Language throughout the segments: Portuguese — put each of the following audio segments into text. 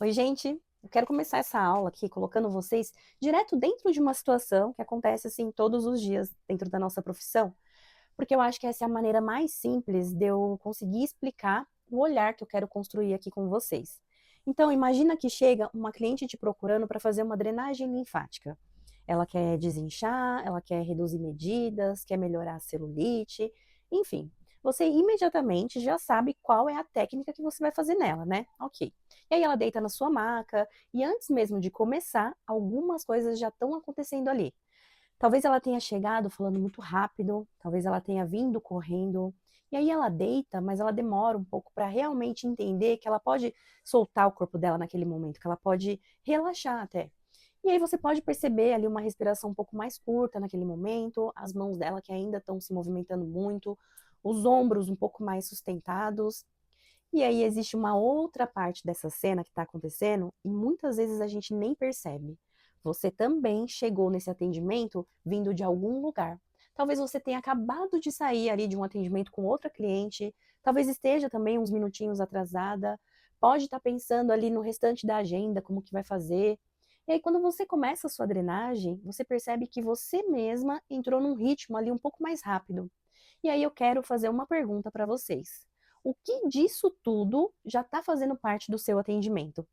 Oi, gente. Eu quero começar essa aula aqui colocando vocês direto dentro de uma situação que acontece assim todos os dias dentro da nossa profissão, porque eu acho que essa é a maneira mais simples de eu conseguir explicar o olhar que eu quero construir aqui com vocês. Então, imagina que chega uma cliente te procurando para fazer uma drenagem linfática. Ela quer desinchar, ela quer reduzir medidas, quer melhorar a celulite, enfim. Você imediatamente já sabe qual é a técnica que você vai fazer nela, né? Ok. E aí ela deita na sua maca, e antes mesmo de começar, algumas coisas já estão acontecendo ali. Talvez ela tenha chegado falando muito rápido, talvez ela tenha vindo correndo, e aí ela deita, mas ela demora um pouco para realmente entender que ela pode soltar o corpo dela naquele momento, que ela pode relaxar até. E aí você pode perceber ali uma respiração um pouco mais curta naquele momento, as mãos dela que ainda estão se movimentando muito, os ombros um pouco mais sustentados. E aí existe uma outra parte dessa cena que está acontecendo e muitas vezes a gente nem percebe. Você também chegou nesse atendimento vindo de algum lugar. Talvez você tenha acabado de sair ali de um atendimento com outra cliente, talvez esteja também uns minutinhos atrasada, pode estar pensando ali no restante da agenda, como que vai fazer. E aí quando você começa a sua drenagem, você percebe que você mesma entrou num ritmo ali um pouco mais rápido. E aí eu quero fazer uma pergunta para vocês. O que disso tudo já está fazendo parte do seu atendimento?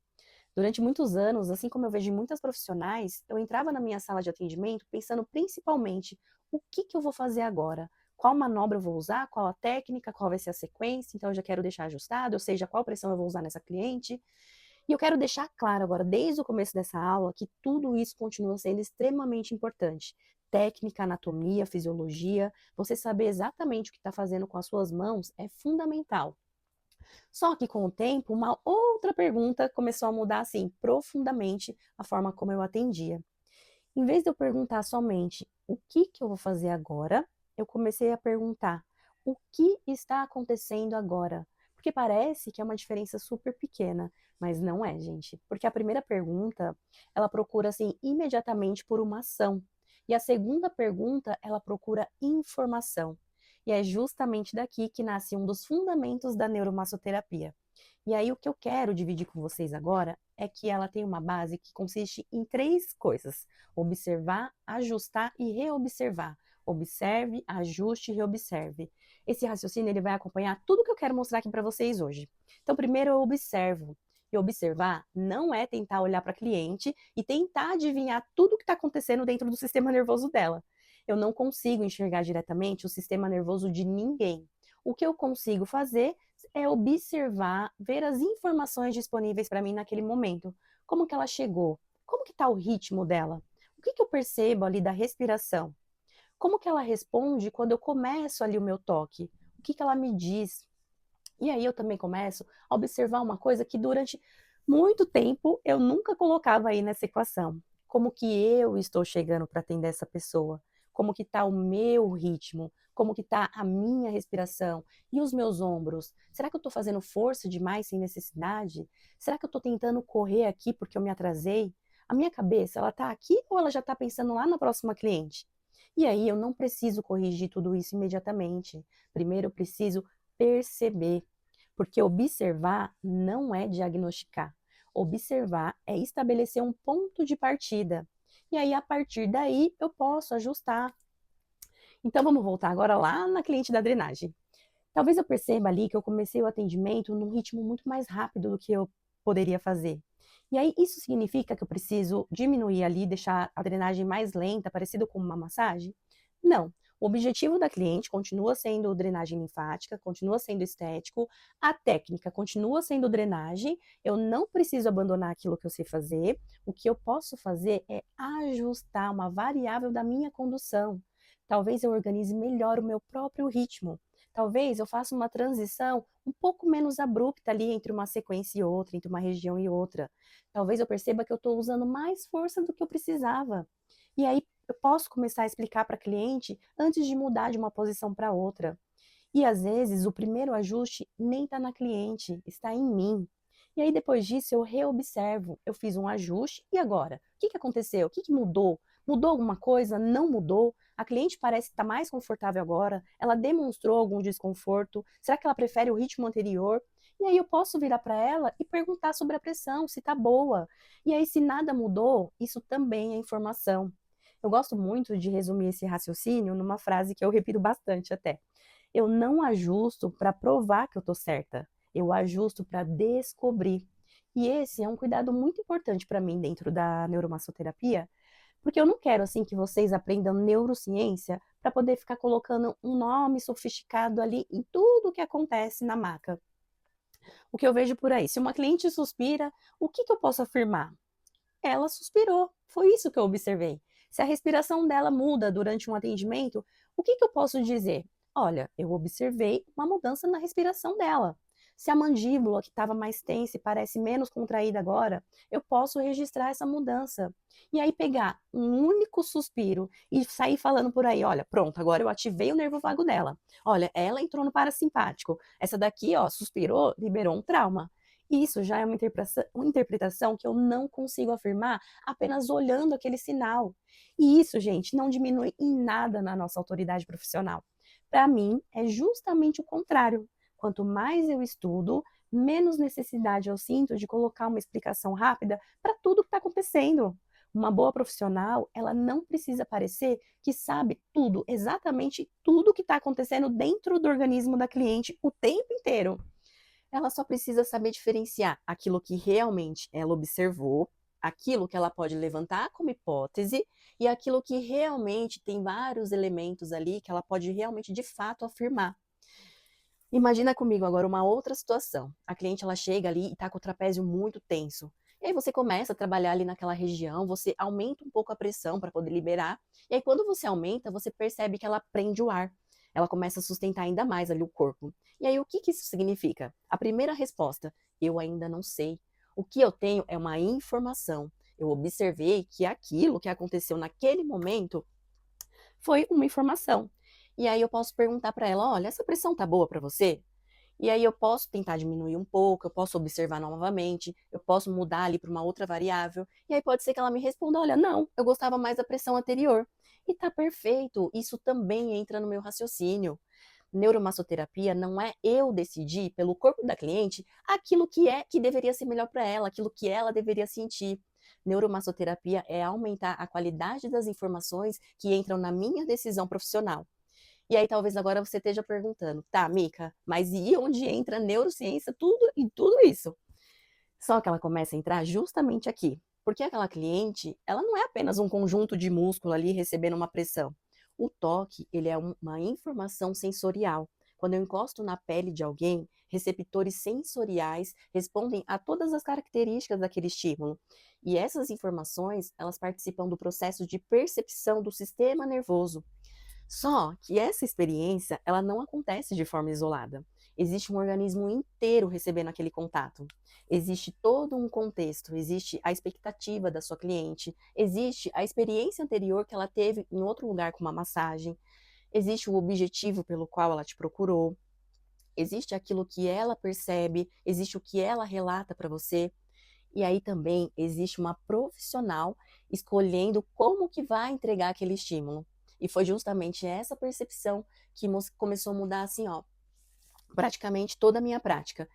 Durante muitos anos, assim como eu vejo em muitas profissionais, eu entrava na minha sala de atendimento pensando principalmente o que eu vou fazer agora? Qual manobra eu vou usar? Qual a técnica? Qual vai ser a sequência? Então eu já quero deixar ajustado, ou seja, qual pressão eu vou usar nessa cliente. E eu quero deixar claro agora, desde o começo dessa aula, que tudo isso continua sendo extremamente importante. Técnica, anatomia, fisiologia, você saber exatamente o que está fazendo com as suas mãos é fundamental. Só que com o tempo, uma outra pergunta começou a mudar assim profundamente a forma como eu atendia. Em vez de eu perguntar somente o que eu vou fazer agora, eu comecei a perguntar o que está acontecendo agora. Porque parece que é uma diferença super pequena, mas não é, gente. Porque a primeira pergunta, ela procura assim imediatamente por uma ação. E a segunda pergunta, ela procura informação. E é justamente daqui que nasce um dos fundamentos da neuromassoterapia. E aí o que eu quero dividir com vocês agora é que ela tem uma base que consiste em três coisas: observar, ajustar e reobservar. Observe, ajuste e reobserve. Esse raciocínio ele vai acompanhar tudo que eu quero mostrar aqui para vocês hoje. Então, primeiro eu observo. E observar não é tentar olhar para a cliente e tentar adivinhar tudo o que está acontecendo dentro do sistema nervoso dela. Eu não consigo enxergar diretamente o sistema nervoso de ninguém. O que eu consigo fazer é observar, ver as informações disponíveis para mim naquele momento. Como que ela chegou? Como que está o ritmo dela? O que eu percebo ali da respiração? Como que ela responde quando eu começo ali o meu toque? O que ela me diz? E aí eu também começo a observar uma coisa que durante muito tempo eu nunca colocava aí nessa equação. Como que eu estou chegando para atender essa pessoa? Como que está o meu ritmo? Como que está a minha respiração? E os meus ombros? Será que eu estou fazendo força demais sem necessidade? Será que eu estou tentando correr aqui porque eu me atrasei? A minha cabeça, ela está aqui ou ela já está pensando lá na próxima cliente? E aí eu não preciso corrigir tudo isso imediatamente. Primeiro eu preciso perceber, porque observar não é diagnosticar. Observar é estabelecer um ponto de partida. E aí, a partir daí, eu posso ajustar. Então, vamos voltar agora lá na cliente da drenagem. Talvez eu perceba ali que eu comecei o atendimento num ritmo muito mais rápido do que eu poderia fazer. E aí, isso significa que eu preciso diminuir ali, deixar a drenagem mais lenta, parecido com uma massagem? Não. O objetivo da cliente continua sendo drenagem linfática, continua sendo estético, a técnica continua sendo drenagem, eu não preciso abandonar aquilo que eu sei fazer, o que eu posso fazer é ajustar uma variável da minha condução. Talvez eu organize melhor o meu próprio ritmo. Talvez eu faça uma transição um pouco menos abrupta ali entre uma sequência e outra, entre uma região e outra. Talvez eu perceba que eu estou usando mais força do que eu precisava. E aí eu posso começar a explicar para a cliente antes de mudar de uma posição para outra. E às vezes o primeiro ajuste nem está na cliente, está em mim. E aí depois disso eu reobservo, eu fiz um ajuste e agora? O que aconteceu? O que mudou? Mudou alguma coisa? Não mudou? A cliente parece estar mais confortável agora? Ela demonstrou algum desconforto? Será que ela prefere o ritmo anterior? E aí eu posso virar para ela e perguntar sobre a pressão, se tá boa. E aí, se nada mudou, isso também é informação. Eu gosto muito de resumir esse raciocínio numa frase que eu repito bastante até. Eu não ajusto para provar que eu estou certa, eu ajusto para descobrir. E esse é um cuidado muito importante para mim dentro da neuromassoterapia, porque eu não quero assim que vocês aprendam neurociência para poder ficar colocando um nome sofisticado ali em tudo o que acontece na maca. O que eu vejo por aí, se uma cliente suspira, o que eu posso afirmar? Ela suspirou, foi isso que eu observei. Se a respiração dela muda durante um atendimento, o que eu posso dizer? Olha, eu observei uma mudança na respiração dela. Se a mandíbula, que estava mais tensa e parece menos contraída agora, eu posso registrar essa mudança. E aí pegar um único suspiro e sair falando por aí, olha, pronto, agora eu ativei o nervo vago dela. Olha, ela entrou no parasimpático. Essa daqui, ó, suspirou, liberou um trauma. Isso já é uma interpretação que eu não consigo afirmar apenas olhando aquele sinal. E isso, gente, não diminui em nada na nossa autoridade profissional. Para mim, é justamente o contrário. Quanto mais eu estudo, menos necessidade eu sinto de colocar uma explicação rápida para tudo que está acontecendo. Uma boa profissional, ela não precisa parecer que sabe tudo, exatamente tudo que está acontecendo dentro do organismo da cliente o tempo inteiro. Ela só precisa saber diferenciar aquilo que realmente ela observou, aquilo que ela pode levantar como hipótese e aquilo que realmente tem vários elementos ali que ela pode realmente de fato afirmar. Imagina comigo agora uma outra situação. A cliente ela chega ali e está com o trapézio muito tenso. E aí você começa a trabalhar ali naquela região, você aumenta um pouco a pressão para poder liberar. E aí quando você aumenta, você percebe que ela prende o ar. Ela começa a sustentar ainda mais ali o corpo. E aí o que isso significa? A primeira resposta, eu ainda não sei. O que eu tenho é uma informação. Eu observei que aquilo que aconteceu naquele momento foi uma informação. E aí eu posso perguntar para ela: olha, essa pressão tá boa para você? E aí eu posso tentar diminuir um pouco, eu posso observar novamente, eu posso mudar ali para uma outra variável. E aí pode ser que ela me responda: olha, não, eu gostava mais da pressão anterior. E tá perfeito, isso também entra no meu raciocínio. Neuromassoterapia não é eu decidir pelo corpo da cliente aquilo que deveria ser melhor para ela, aquilo que ela deveria sentir. Neuromassoterapia é aumentar a qualidade das informações que entram na minha decisão profissional. E aí talvez agora você esteja perguntando, tá, Mica, mas e onde entra a neurociência, tudo e tudo isso? Só que ela começa a entrar justamente aqui, porque aquela cliente, ela não é apenas um conjunto de músculo ali recebendo uma pressão. O toque, ele é uma informação sensorial. Quando eu encosto na pele de alguém, receptores sensoriais respondem a todas as características daquele estímulo. E essas informações, elas participam do processo de percepção do sistema nervoso. Só que essa experiência, ela não acontece de forma isolada. Existe um organismo inteiro recebendo aquele contato. Existe todo um contexto, existe a expectativa da sua cliente, existe a experiência anterior que ela teve em outro lugar com uma massagem, existe o objetivo pelo qual ela te procurou, existe aquilo que ela percebe, existe o que ela relata para você. E aí também existe uma profissional escolhendo como que vai entregar aquele estímulo. E foi justamente essa percepção que começou a mudar assim, ó, praticamente toda a minha prática.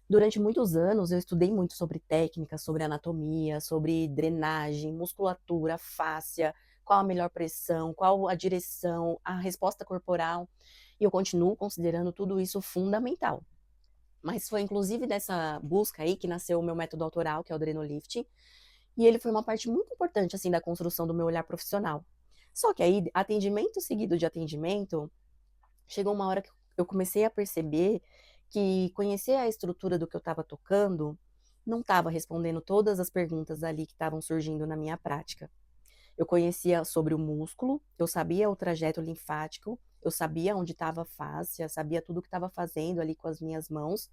Durante muitos anos eu estudei muito sobre técnica, sobre anatomia, sobre drenagem, musculatura, fáscia, qual a melhor pressão, qual a direção, a resposta corporal. E eu continuo considerando tudo isso fundamental. Mas foi inclusive dessa busca aí que nasceu o meu método autoral, que é o Drenolifting, e ele foi uma parte muito importante, assim, da construção do meu olhar profissional. Só que aí, atendimento seguido de atendimento, chegou uma hora que eu comecei a perceber que conhecer a estrutura do que eu estava tocando não estava respondendo todas as perguntas ali que estavam surgindo na minha prática. Eu conhecia sobre o músculo, eu sabia o trajeto linfático, eu sabia onde estava a fáscia, sabia tudo o que estava fazendo ali com as minhas mãos.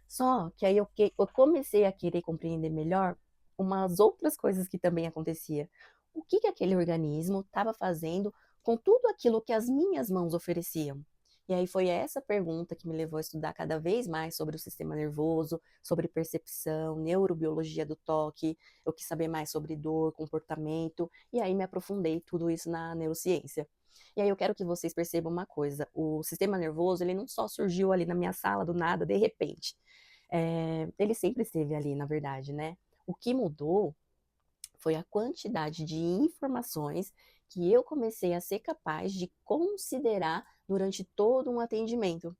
Só que aí eu comecei a querer compreender melhor umas outras coisas que também acontecia. O que aquele organismo estava fazendo com tudo aquilo que as minhas mãos ofereciam? E aí foi essa pergunta que me levou a estudar cada vez mais sobre o sistema nervoso, sobre percepção, neurobiologia do toque. Eu quis saber mais sobre dor, comportamento, e aí me aprofundei tudo isso na neurociência. E aí eu quero que vocês percebam uma coisa: o sistema nervoso, ele não só surgiu ali na minha sala do nada, de repente. Ele sempre esteve ali, na verdade, né. O que mudou foi a quantidade de informações que eu comecei a ser capaz de considerar durante todo um atendimento.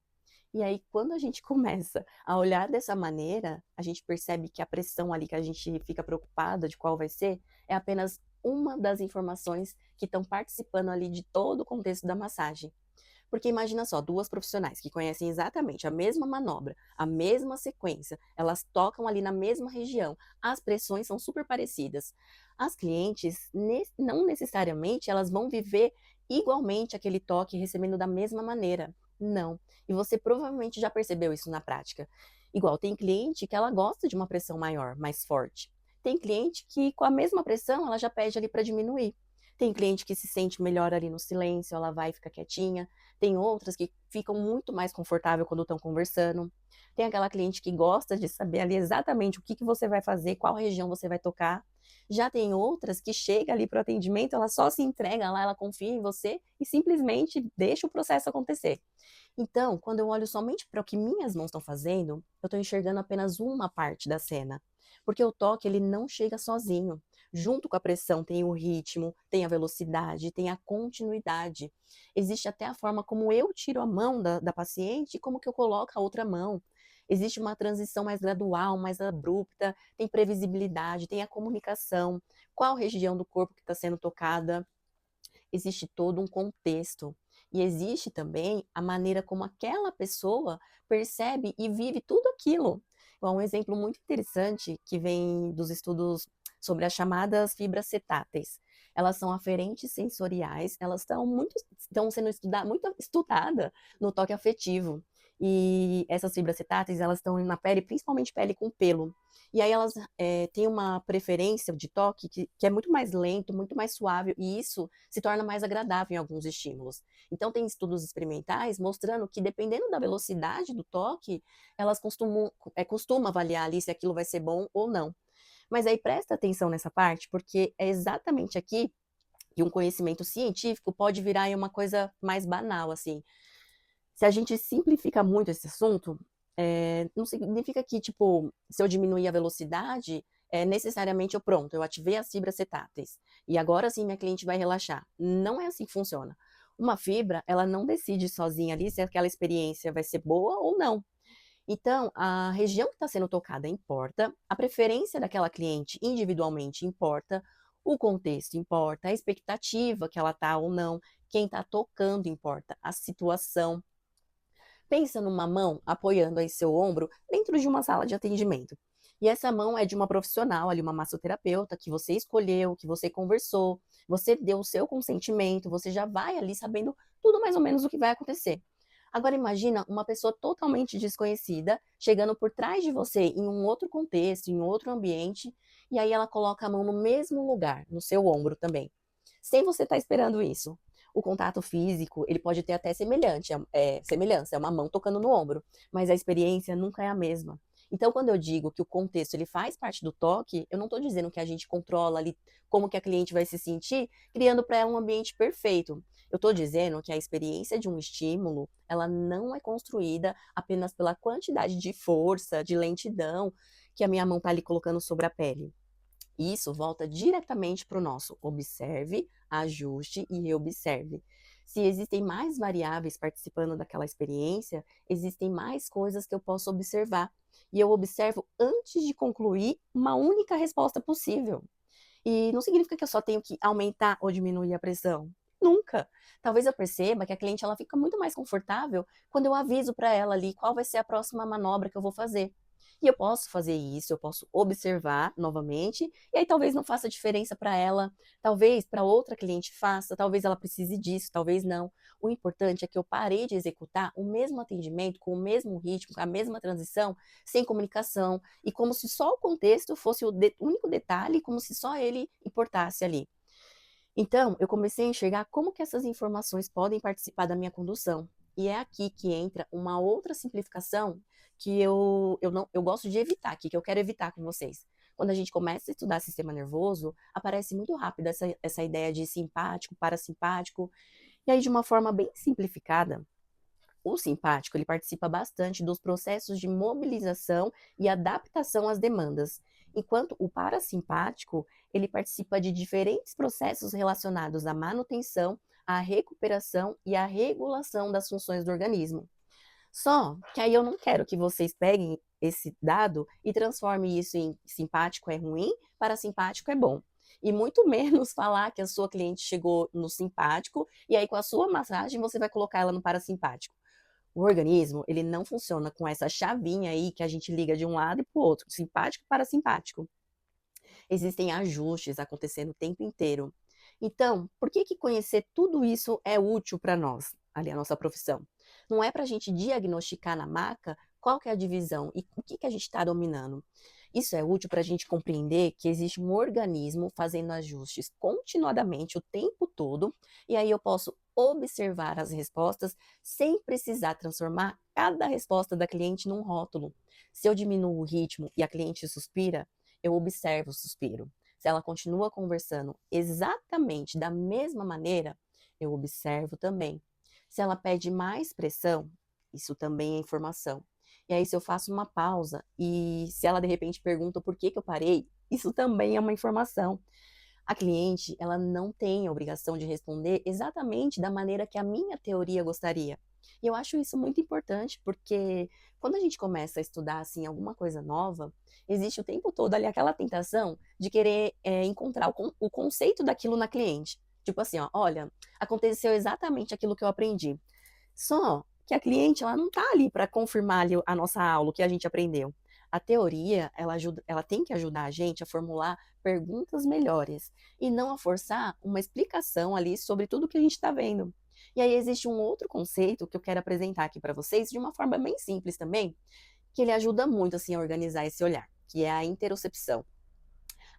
E aí, quando a gente começa a olhar dessa maneira, a gente percebe que a pressão ali que a gente fica preocupada de qual vai ser, é apenas uma das informações que estão participando ali de todo o contexto da massagem. Porque imagina só, 2 profissionais que conhecem exatamente a mesma manobra, a mesma sequência, elas tocam ali na mesma região, as pressões são super parecidas. As clientes não necessariamente elas vão viver igualmente aquele toque recebendo da mesma maneira, não. E você provavelmente já percebeu isso na prática. Igual tem cliente que ela gosta de uma pressão maior, mais forte. Tem cliente que com a mesma pressão ela já pede ali para diminuir. Tem cliente que se sente melhor ali no silêncio, ela vai ficar quietinha. Tem outras que ficam muito mais confortável quando estão conversando. Tem aquela cliente que gosta de saber ali exatamente o que você vai fazer, qual região você vai tocar. Já tem outras que chega ali para o atendimento, ela só se entrega lá, ela confia em você e simplesmente deixa o processo acontecer. Então, quando eu olho somente para o que minhas mãos estão fazendo, eu estou enxergando apenas uma parte da cena. Porque o toque, ele não chega sozinho. Junto com a pressão tem o ritmo, tem a velocidade, tem a continuidade. Existe até a forma como eu tiro a mão da paciente e como que eu coloco a outra mão. Existe uma transição mais gradual, mais abrupta, tem previsibilidade, tem a comunicação, qual região do corpo que está sendo tocada. Existe todo um contexto. E existe também a maneira como aquela pessoa percebe e vive tudo aquilo. Bom, um exemplo muito interessante que vem dos estudos sobre as chamadas fibras cetáteis. Elas são aferentes sensoriais, elas estão sendo muito estudadas no toque afetivo. E essas fibras cetáteis, elas estão na pele, principalmente pele com pelo. E aí elas têm uma preferência de toque que é muito mais lento, muito mais suave, e isso se torna mais agradável em alguns estímulos. Então, tem estudos experimentais mostrando que, dependendo da velocidade do toque, elas costumam avaliar ali se aquilo vai ser bom ou não. Mas aí presta atenção nessa parte, porque é exatamente aqui que um conhecimento científico pode virar aí uma coisa mais banal, assim. Se a gente simplifica muito esse assunto, não significa que, tipo, se eu diminuir a velocidade, necessariamente eu ativei as fibras cetáteis, e agora sim minha cliente vai relaxar. Não é assim que funciona. Uma fibra, ela não decide sozinha ali se aquela experiência vai ser boa ou não. Então, a região que está sendo tocada importa, a preferência daquela cliente individualmente importa, o contexto importa, a expectativa que ela tá ou não, quem está tocando importa, a situação. Pensa numa mão apoiando aí seu ombro dentro de uma sala de atendimento. E essa mão é de uma profissional ali, uma massoterapeuta que você escolheu, que você conversou, você deu o seu consentimento, você já vai ali sabendo tudo mais ou menos o que vai acontecer. Agora imagina uma pessoa totalmente desconhecida chegando por trás de você em um outro contexto, em outro ambiente, e aí ela coloca a mão no mesmo lugar, no seu ombro também, sem você estar esperando isso. O contato físico, ele pode ter até semelhança, é uma mão tocando no ombro, mas a experiência nunca é a mesma. Então, quando eu digo que o contexto ele faz parte do toque, eu não estou dizendo que a gente controla ali como que a cliente vai se sentir, criando para ela um ambiente perfeito. Eu estou dizendo que a experiência de um estímulo, ela não é construída apenas pela quantidade de força, de lentidão que a minha mão está ali colocando sobre a pele. Isso volta diretamente para o nosso observe, ajuste e reobserve. Se existem mais variáveis participando daquela experiência, existem mais coisas que eu posso observar. E eu observo antes de concluir uma única resposta possível. E não significa que eu só tenho que aumentar ou diminuir a pressão. Nunca. Talvez eu perceba que a cliente ela fica muito mais confortável quando eu aviso para ela ali qual vai ser a próxima manobra que eu vou fazer. E eu posso fazer isso, eu posso observar novamente, e aí talvez não faça diferença para ela, talvez para outra cliente faça, talvez ela precise disso, talvez não. O importante é que eu parei de executar o mesmo atendimento, com o mesmo ritmo, com a mesma transição, sem comunicação, e como se só o contexto fosse o único detalhe, como se só ele importasse ali. Então, eu comecei a enxergar como que essas informações podem participar da minha condução. E é aqui que entra uma outra simplificação que eu gosto de evitar aqui, que eu quero evitar com vocês. Quando a gente começa a estudar sistema nervoso, aparece muito rápido essa ideia de simpático, parasimpático, e aí de uma forma bem simplificada, O simpático, ele participa bastante dos processos de mobilização e adaptação às demandas, enquanto o parasimpático, ele participa de diferentes processos relacionados à manutenção, à recuperação e à regulação das funções do organismo. Só que aí eu não quero que vocês peguem esse dado e transformem isso em simpático é ruim, parasimpático é bom. E muito menos falar que a sua cliente chegou no simpático e aí com a sua massagem você vai colocar ela no parasimpático. O organismo, ele não funciona com essa chavinha aí que a gente liga de um lado e para o outro, simpático e parasimpático. Existem ajustes acontecendo o tempo inteiro. Então, por que que conhecer tudo isso é útil para nós, ali a nossa profissão? Não é para a gente diagnosticar na maca qual que é a divisão e o que que a gente está dominando. Isso é útil para a gente compreender que existe um organismo fazendo ajustes continuadamente o tempo todo, e aí eu posso observar as respostas sem precisar transformar cada resposta da cliente num rótulo. Se eu diminuo o ritmo e a cliente suspira, eu observo o suspiro. Se ela continua conversando exatamente da mesma maneira, eu observo também. Se ela pede mais pressão, isso também é informação. E aí, se eu faço uma pausa e se ela de repente pergunta por que que eu parei, isso também é uma informação. A cliente, ela não tem a obrigação de responder exatamente da maneira que a minha teoria gostaria. E eu acho isso muito importante, porque quando a gente começa a estudar assim alguma coisa nova, existe o tempo todo ali aquela tentação de querer encontrar o conceito daquilo na cliente. Tipo assim, ó, olha, aconteceu exatamente aquilo que eu aprendi. Só que a cliente, ela não está ali para confirmar ali a nossa aula, o que a gente aprendeu. A teoria, ela tem que ajudar a gente a formular perguntas melhores e não a forçar uma explicação ali sobre tudo que a gente está vendo. E aí existe um outro conceito que eu quero apresentar aqui para vocês de uma forma bem simples também, que ele ajuda muito assim a organizar esse olhar, que é a interocepção.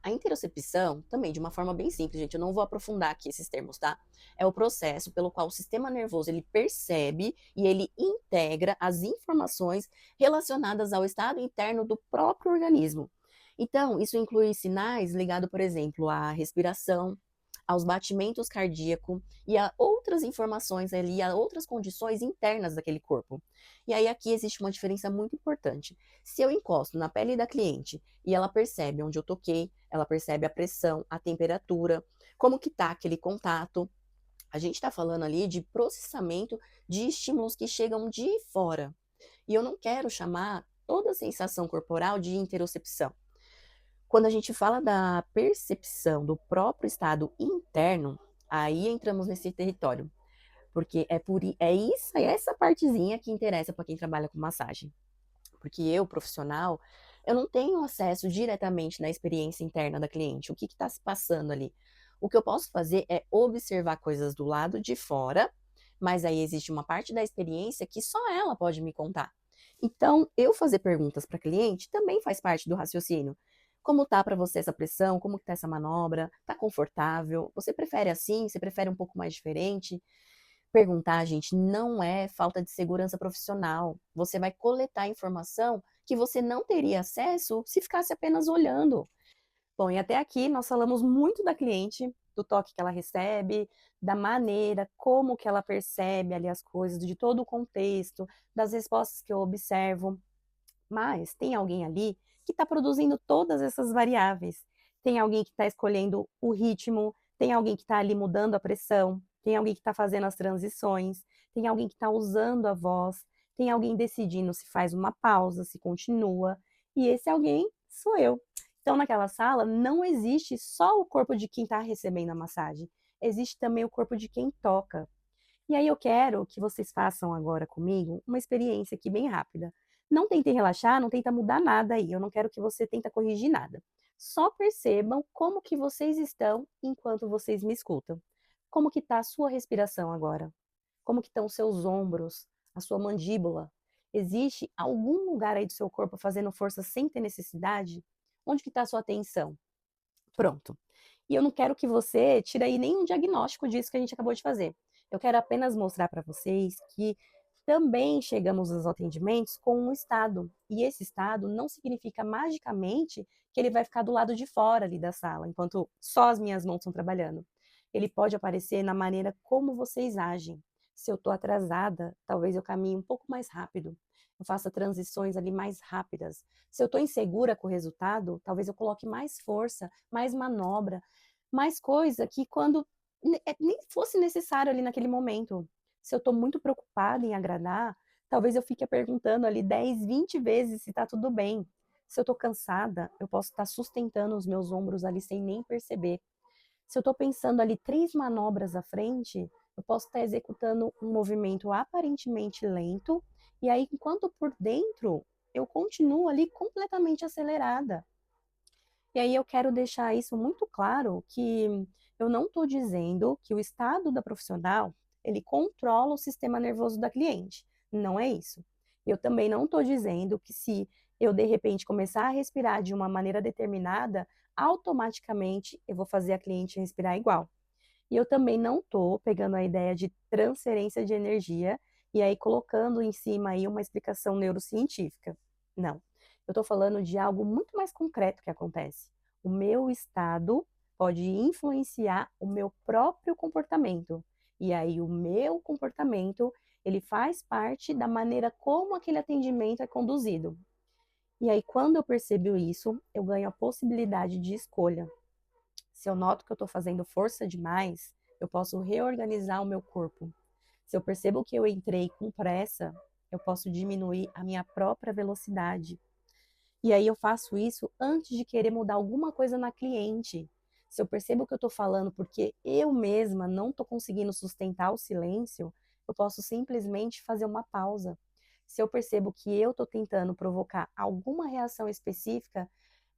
A interocepção, também de uma forma bem simples, gente, eu não vou aprofundar aqui esses termos, tá? É o processo pelo qual o sistema nervoso ele percebe e ele integra as informações relacionadas ao estado interno do próprio organismo. Então, isso inclui sinais ligados, por exemplo, à respiração, aos batimentos cardíacos e a outras informações ali, a outras condições internas daquele corpo. E aí aqui existe uma diferença muito importante. Se eu encosto na pele da cliente e ela percebe onde eu toquei, ela percebe a pressão, a temperatura, como que tá aquele contato. A gente está falando ali de processamento de estímulos que chegam de fora. E eu não quero chamar toda a sensação corporal de interocepção. Quando a gente fala da percepção do próprio estado interno, aí entramos nesse território, porque é essa partezinha que interessa para quem trabalha com massagem. Porque eu, profissional, eu não tenho acesso diretamente na experiência interna da cliente, o que está se passando ali. O que eu posso fazer é observar coisas do lado de fora, mas aí existe uma parte da experiência que só ela pode me contar. Então, eu fazer perguntas para cliente também faz parte do raciocínio. Como tá para você essa pressão? Como que tá essa manobra? Tá confortável? Você prefere assim? Você prefere um pouco mais diferente? Perguntar, gente, não é falta de segurança profissional. Você vai coletar informação que você não teria acesso se ficasse apenas olhando. Bom, e até aqui nós falamos muito da cliente, do toque que ela recebe, da maneira como que ela percebe ali as coisas, de todo o contexto, das respostas que eu observo. Mas tem alguém ali que está produzindo todas essas variáveis. Tem alguém que está escolhendo o ritmo, tem alguém que está ali mudando a pressão, tem alguém que está fazendo as transições, tem alguém que está usando a voz, tem alguém decidindo se faz uma pausa, se continua, e esse alguém sou eu. Então, naquela sala, não existe só o corpo de quem está recebendo a massagem, existe também o corpo de quem toca. E aí eu quero que vocês façam agora comigo uma experiência aqui bem rápida. Não tentem relaxar, não tenta mudar nada aí, eu não quero que você tenta corrigir nada. Só percebam como que vocês estão enquanto vocês me escutam. Como que está a sua respiração agora? Como que estão os seus ombros, a sua mandíbula? Existe algum lugar aí do seu corpo fazendo força sem ter necessidade? Onde que está a sua atenção? Pronto. E eu não quero que você tire aí nenhum diagnóstico disso que a gente acabou de fazer. Eu quero apenas mostrar para vocês que também chegamos aos atendimentos com um estado. E esse estado não significa magicamente que ele vai ficar do lado de fora ali da sala, enquanto só as minhas mãos estão trabalhando. Ele pode aparecer na maneira como vocês agem. Se eu estou atrasada, talvez eu caminhe um pouco mais rápido, eu faça transições ali mais rápidas. Se eu estou insegura com o resultado, talvez eu coloque mais força, mais manobra, mais coisa que quando nem fosse necessário ali naquele momento. Se eu estou muito preocupada em agradar, talvez eu fique perguntando ali 10, 20 vezes se está tudo bem. Se eu estou cansada, eu posso estar sustentando os meus ombros ali sem nem perceber. Se eu estou pensando ali 3 manobras à frente, eu posso estar executando um movimento aparentemente lento, e aí enquanto por dentro eu continuo ali completamente acelerada. E aí eu quero deixar isso muito claro que eu não estou dizendo que o estado da profissional ele controla o sistema nervoso da cliente. Não é isso. Eu também não estou dizendo que se eu de repente começar a respirar de uma maneira determinada, automaticamente eu vou fazer a cliente respirar igual. E eu também não estou pegando a ideia de transferência de energia e aí colocando em cima aí uma explicação neurocientífica. Não. Eu estou falando de algo muito mais concreto que acontece. O meu estado pode influenciar o meu próprio comportamento. E aí o meu comportamento, ele faz parte da maneira como aquele atendimento é conduzido. E aí quando eu percebo isso, eu ganho a possibilidade de escolha. Se eu noto que eu estou fazendo força demais, eu posso reorganizar o meu corpo. Se eu percebo que eu entrei com pressa, eu posso diminuir a minha própria velocidade. E aí eu faço isso antes de querer mudar alguma coisa na cliente. Se eu percebo que eu estou falando porque eu mesma não estou conseguindo sustentar o silêncio, eu posso simplesmente fazer uma pausa. Se eu percebo que eu estou tentando provocar alguma reação específica,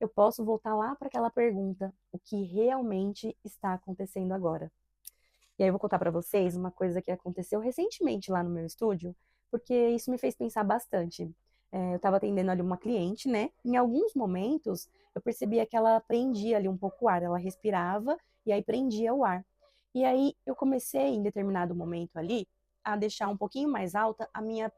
eu posso voltar lá para aquela pergunta: o que realmente está acontecendo agora? E aí eu vou contar para vocês uma coisa que aconteceu recentemente lá no meu estúdio, porque isso me fez pensar bastante. Eu estava atendendo ali uma cliente, né? Em alguns momentos eu percebia que ela prendia ali um pouco o ar, ela respirava e aí prendia o ar. E aí eu comecei em determinado momento ali a deixar um pouquinho mais alta a minha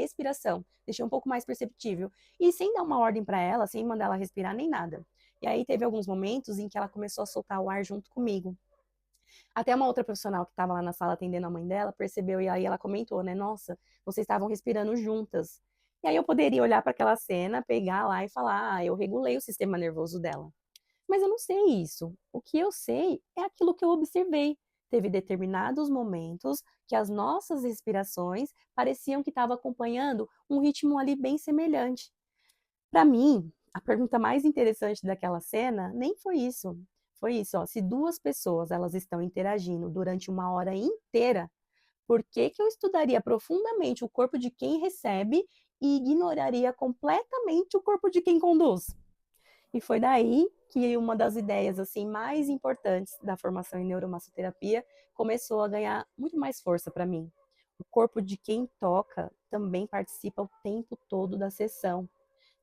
expiração, deixei um pouco mais perceptível e sem dar uma ordem para ela, sem mandar ela respirar nem nada. E aí teve alguns momentos em que ela começou a soltar o ar junto comigo. Até uma outra profissional que estava lá na sala atendendo a mãe dela percebeu e aí ela comentou, né? Nossa, vocês estavam respirando juntas. E aí eu poderia olhar para aquela cena, pegar lá e falar, eu regulei o sistema nervoso dela. Mas eu não sei isso. O que eu sei é aquilo que eu observei. Teve determinados momentos que as nossas respirações pareciam que estavam acompanhando um ritmo ali bem semelhante. Para mim, a pergunta mais interessante daquela cena nem foi isso. Foi isso, ó, se duas pessoas elas estão interagindo durante uma hora inteira, por que que eu estudaria profundamente o corpo de quem recebe e ignoraria completamente o corpo de quem conduz? E foi daí que uma das ideias assim mais importantes da formação em neuromassoterapia começou a ganhar muito mais força para mim. O corpo de quem toca também participa o tempo todo da sessão.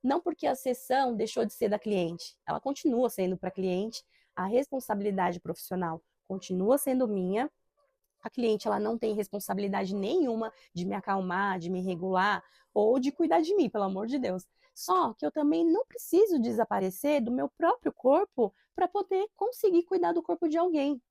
Não porque a sessão deixou de ser da cliente, ela continua sendo para a cliente, a responsabilidade profissional continua sendo minha. A cliente ela não tem responsabilidade nenhuma de me acalmar, de me regular ou de cuidar de mim, pelo amor de Deus. Só que eu também não preciso desaparecer do meu próprio corpo para poder conseguir cuidar do corpo de alguém.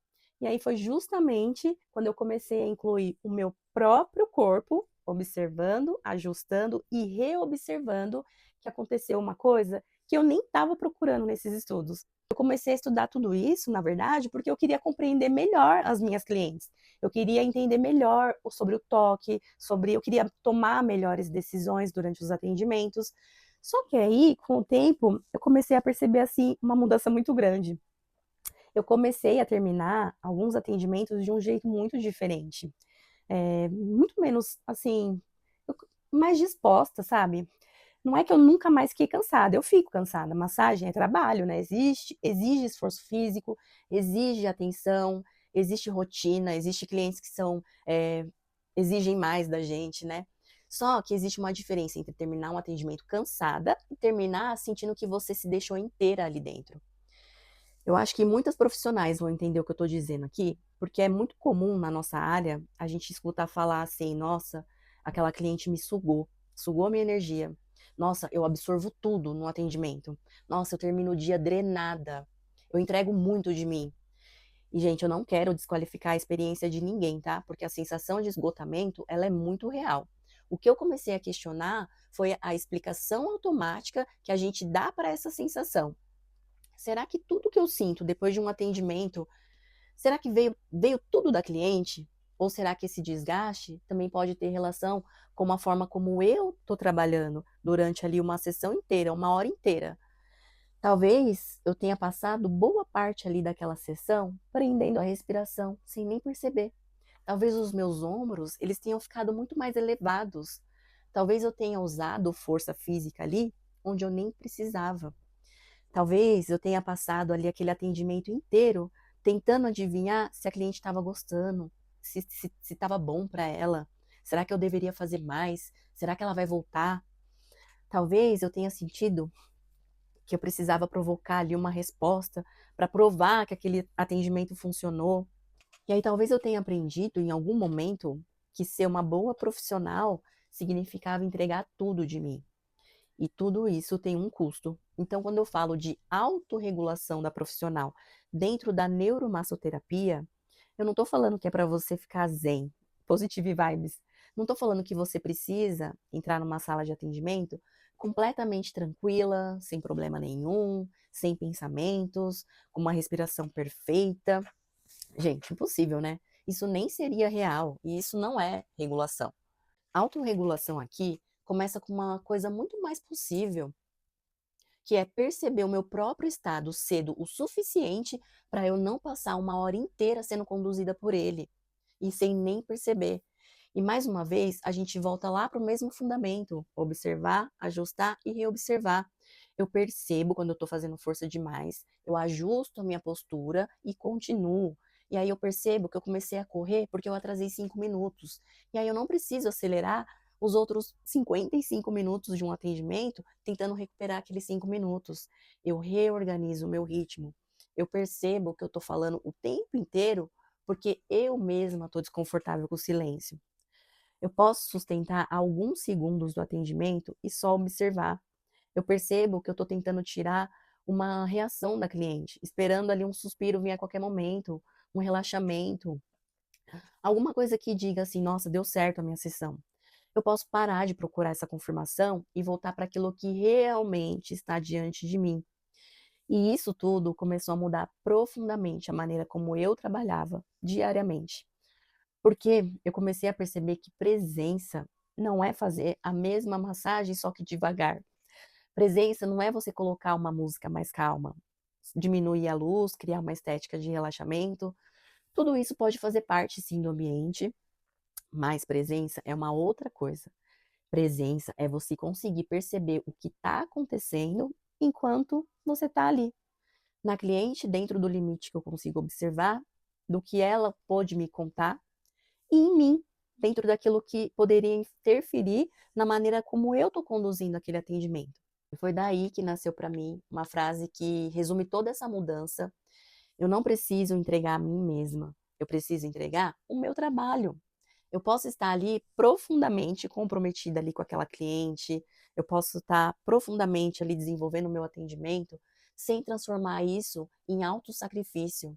E aí foi justamente quando eu comecei a incluir o meu próprio corpo, observando, ajustando e reobservando, que aconteceu uma coisa que eu nem estava procurando nesses estudos. Eu comecei a estudar tudo isso, na verdade, porque eu queria compreender melhor as minhas clientes. Eu queria entender melhor sobre o toque, eu queria tomar melhores decisões durante os atendimentos. Só que aí, com o tempo, eu comecei a perceber assim uma mudança muito grande. Eu comecei a terminar alguns atendimentos de um jeito muito diferente, muito menos assim, mais disposta, sabe? Não é que eu nunca mais fiquei cansada, eu fico cansada. Massagem é trabalho, né? Exige esforço físico, exige atenção, existe rotina, existe clientes que exigem mais da gente, né? Só que existe uma diferença entre terminar um atendimento cansada e terminar sentindo que você se deixou inteira ali dentro. Eu acho que muitas profissionais vão entender o que eu estou dizendo aqui, porque é muito comum na nossa área a gente escutar falar assim: nossa, aquela cliente me sugou, sugou a minha energia. Nossa, eu absorvo tudo no atendimento. Nossa, eu termino o dia drenada. Eu entrego muito de mim. E, gente, eu não quero desqualificar a experiência de ninguém, tá? Porque a sensação de esgotamento, ela é muito real. O que eu comecei a questionar foi a explicação automática que a gente dá para essa sensação. Será que tudo que eu sinto depois de um atendimento, será que veio tudo da cliente? Ou será que esse desgaste também pode ter relação com a forma como eu estou trabalhando durante ali uma sessão inteira, uma hora inteira? Talvez eu tenha passado boa parte ali daquela sessão prendendo a respiração, sem nem perceber. Talvez os meus ombros, eles tenham ficado muito mais elevados. Talvez eu tenha usado força física ali onde eu nem precisava. Talvez eu tenha passado ali aquele atendimento inteiro tentando adivinhar se a cliente estava gostando, se estava bom para ela. Será que eu deveria fazer mais? Será que ela vai voltar? Talvez eu tenha sentido que eu precisava provocar ali uma resposta para provar que aquele atendimento funcionou. E aí talvez eu tenha aprendido em algum momento que ser uma boa profissional significava entregar tudo de mim. E tudo isso tem um custo. Então, quando eu falo de autorregulação da profissional dentro da neuromassoterapia, eu não estou falando que é para você ficar zen, positive vibes. Não estou falando que você precisa entrar numa sala de atendimento completamente tranquila, sem problema nenhum, sem pensamentos, com uma respiração perfeita. Gente, impossível, né? Isso nem seria real e isso não é regulação. Autorregulação aqui começa com uma coisa muito mais possível, que é perceber o meu próprio estado cedo o suficiente para eu não passar uma hora inteira sendo conduzida por ele e sem nem perceber. E mais uma vez, a gente volta lá para o mesmo fundamento: observar, ajustar e reobservar. Eu percebo quando eu estou fazendo força demais, eu ajusto a minha postura e continuo. E aí eu percebo que eu comecei a correr porque eu atrasei 5 minutos. E aí eu não preciso acelerar os outros 55 minutos de um atendimento tentando recuperar aqueles 5 minutos. Eu reorganizo o meu ritmo. Eu percebo que eu estou falando o tempo inteiro porque eu mesma estou desconfortável com o silêncio. Eu posso sustentar alguns segundos do atendimento e só observar. Eu percebo que eu estou tentando tirar uma reação da cliente, esperando ali um suspiro vir a qualquer momento, um relaxamento, alguma coisa que diga assim: nossa, deu certo a minha sessão. Eu posso parar de procurar essa confirmação e voltar para aquilo que realmente está diante de mim. E isso tudo começou a mudar profundamente a maneira como eu trabalhava diariamente. Porque eu comecei a perceber que presença não é fazer a mesma massagem, só que devagar. Presença não é você colocar uma música mais calma, diminuir a luz, criar uma estética de relaxamento. Tudo isso pode fazer parte, sim, do ambiente, mas presença é uma outra coisa. Presença é você conseguir perceber o que está acontecendo enquanto você está ali. Na cliente, dentro do limite que eu consigo observar, do que ela pôde me contar, e em mim, dentro daquilo que poderia interferir na maneira como eu estou conduzindo aquele atendimento. E foi daí que nasceu para mim uma frase que resume toda essa mudança: eu não preciso entregar a mim mesma, eu preciso entregar o meu trabalho. Eu posso estar ali profundamente comprometida ali com aquela cliente, eu posso estar profundamente ali desenvolvendo o meu atendimento, sem transformar isso em autossacrifício.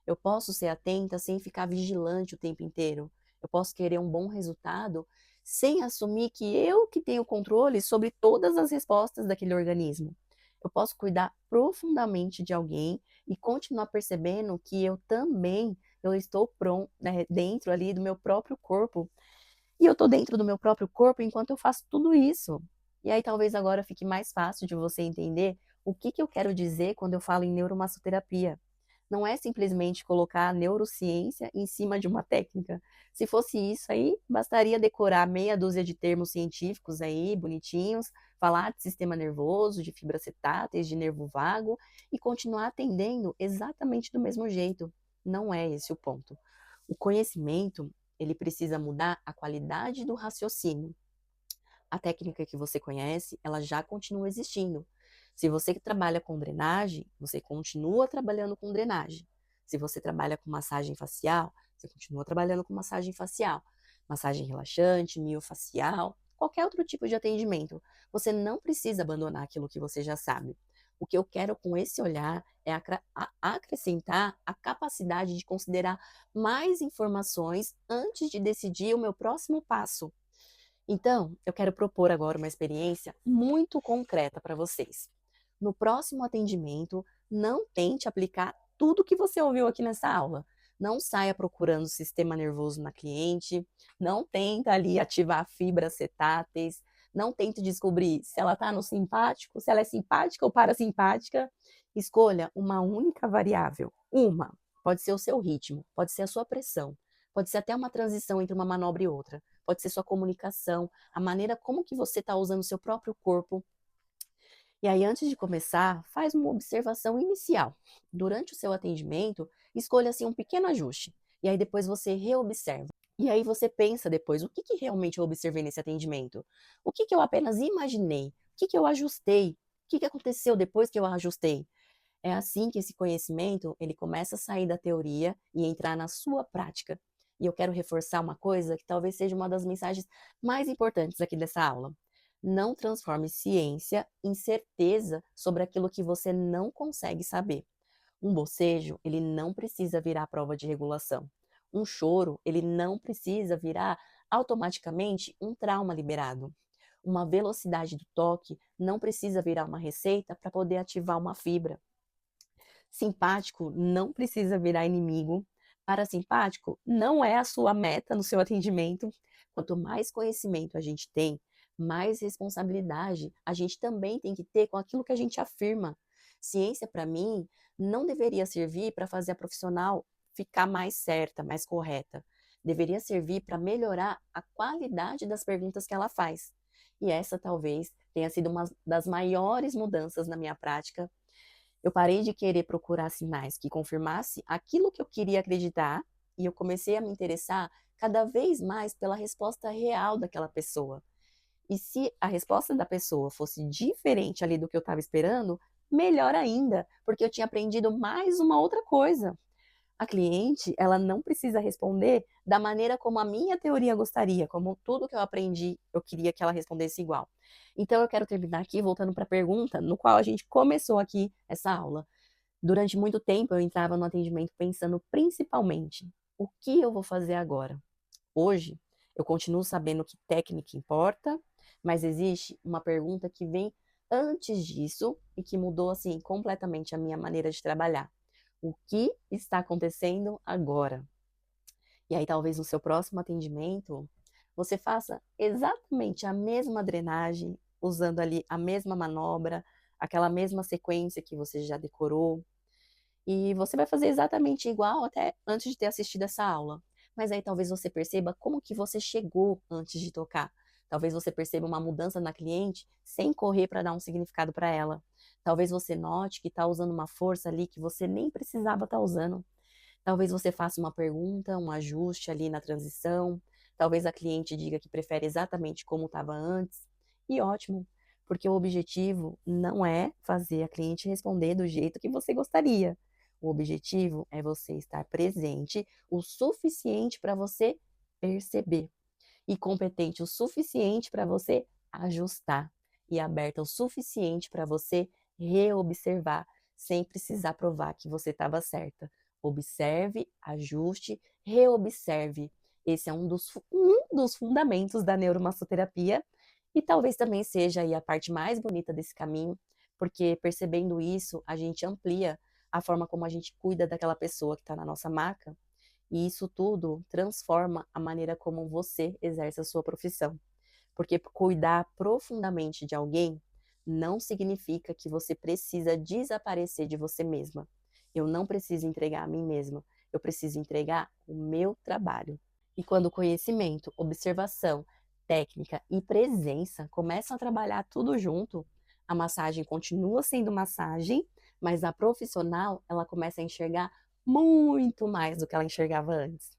Eu posso ser atenta sem ficar vigilante o tempo inteiro. Eu posso querer um bom resultado sem assumir que eu que tenho controle sobre todas as respostas daquele organismo. Eu posso cuidar profundamente de alguém e continuar percebendo que eu também eu estou pronto, né, dentro ali do meu próprio corpo. E eu estou dentro do meu próprio corpo enquanto eu faço tudo isso. E aí talvez agora fique mais fácil de você entender o que eu quero dizer quando eu falo em neuromassoterapia. Não é simplesmente colocar a neurociência em cima de uma técnica. Se fosse isso aí, bastaria decorar meia dúzia de termos científicos aí, bonitinhos, falar de sistema nervoso, de fibras cetáteis, de nervo vago e continuar atendendo exatamente do mesmo jeito. Não é esse o ponto. O conhecimento, ele precisa mudar a qualidade do raciocínio. A técnica que você conhece, ela já continua existindo. Se você trabalha com drenagem, você continua trabalhando com drenagem. Se você trabalha com massagem facial, você continua trabalhando com massagem facial. Massagem relaxante, miofacial, qualquer outro tipo de atendimento. Você não precisa abandonar aquilo que você já sabe. O que eu quero com esse olhar é acrescentar a capacidade de considerar mais informações antes de decidir o meu próximo passo. Então, eu quero propor agora uma experiência muito concreta para vocês. No próximo atendimento, não tente aplicar tudo que você ouviu aqui nessa aula. Não saia procurando sistema nervoso na cliente, não tenta ali ativar fibras cetáteis, não tente descobrir se ela está no simpático, se ela é simpática ou parasimpática. Escolha uma única variável, uma. Pode ser o seu ritmo, pode ser a sua pressão, pode ser até uma transição entre uma manobra e outra, pode ser sua comunicação, a maneira como que você está usando o seu próprio corpo. E aí, antes de começar, faz uma observação inicial. Durante o seu atendimento, escolha assim um pequeno ajuste. E aí depois você reobserva. E aí você pensa depois, o que, que realmente eu observei nesse atendimento? O que, que eu apenas imaginei? O que, que eu ajustei? O que, que aconteceu depois que eu ajustei? É assim que esse conhecimento ele começa a sair da teoria e entrar na sua prática. E eu quero reforçar uma coisa que talvez seja uma das mensagens mais importantes aqui dessa aula. Não transforme ciência em certeza sobre aquilo que você não consegue saber. Um bocejo, ele não precisa virar prova de regulação. Um choro, ele não precisa virar automaticamente um trauma liberado. Uma velocidade do toque não precisa virar uma receita para poder ativar uma fibra. Simpático não precisa virar inimigo. Parasimpático não é a sua meta no seu atendimento. Quanto mais conhecimento a gente tem, mais responsabilidade a gente também tem que ter com aquilo que a gente afirma. Ciência, para mim, não deveria servir para fazer a profissional ficar mais certa, mais correta. Deveria servir para melhorar a qualidade das perguntas que ela faz. E essa talvez tenha sido uma das maiores mudanças na minha prática. Eu parei de querer procurar sinais que confirmasse aquilo que eu queria acreditar e eu comecei a me interessar cada vez mais pela resposta real daquela pessoa. E se a resposta da pessoa fosse diferente ali do que eu estava esperando, melhor ainda, porque eu tinha aprendido mais uma outra coisa. A cliente, ela não precisa responder da maneira como a minha teoria gostaria, como tudo que eu aprendi, eu queria que ela respondesse igual. Então eu quero terminar aqui voltando para a pergunta no qual a gente começou aqui essa aula. Durante muito tempo eu entrava no atendimento pensando principalmente, o que eu vou fazer agora? Hoje, eu continuo sabendo que técnica importa, mas existe uma pergunta que vem antes disso e que mudou assim completamente a minha maneira de trabalhar. O que está acontecendo agora? E aí, talvez no seu próximo atendimento, você faça exatamente a mesma drenagem, usando ali a mesma manobra, aquela mesma sequência que você já decorou. E você vai fazer exatamente igual até antes de ter assistido essa aula. Mas aí talvez você perceba como que você chegou antes de tocar. Talvez você perceba uma mudança na cliente sem correr para dar um significado para ela. Talvez você note que está usando uma força ali que você nem precisava estar usando. Talvez você faça uma pergunta, um ajuste ali na transição. Talvez a cliente diga que prefere exatamente como estava antes. E ótimo, porque o objetivo não é fazer a cliente responder do jeito que você gostaria. O objetivo é você estar presente o suficiente para você perceber e competente o suficiente para você ajustar e aberta o suficiente para você reobservar sem precisar provar que você estava certa. Observe, ajuste, reobserve. Esse é um dos fundamentos da neuromassoterapia e talvez também seja aí a parte mais bonita desse caminho, porque percebendo isso, a gente amplia a forma como a gente cuida daquela pessoa que está na nossa maca, e isso tudo transforma a maneira como você exerce a sua profissão. Porque cuidar profundamente de alguém não significa que você precisa desaparecer de você mesma. Eu não preciso entregar a mim mesma, eu preciso entregar o meu trabalho. E quando o conhecimento, observação, técnica e presença começam a trabalhar tudo junto, a massagem continua sendo massagem, mas a profissional, ela começa a enxergar muito mais do que ela enxergava antes.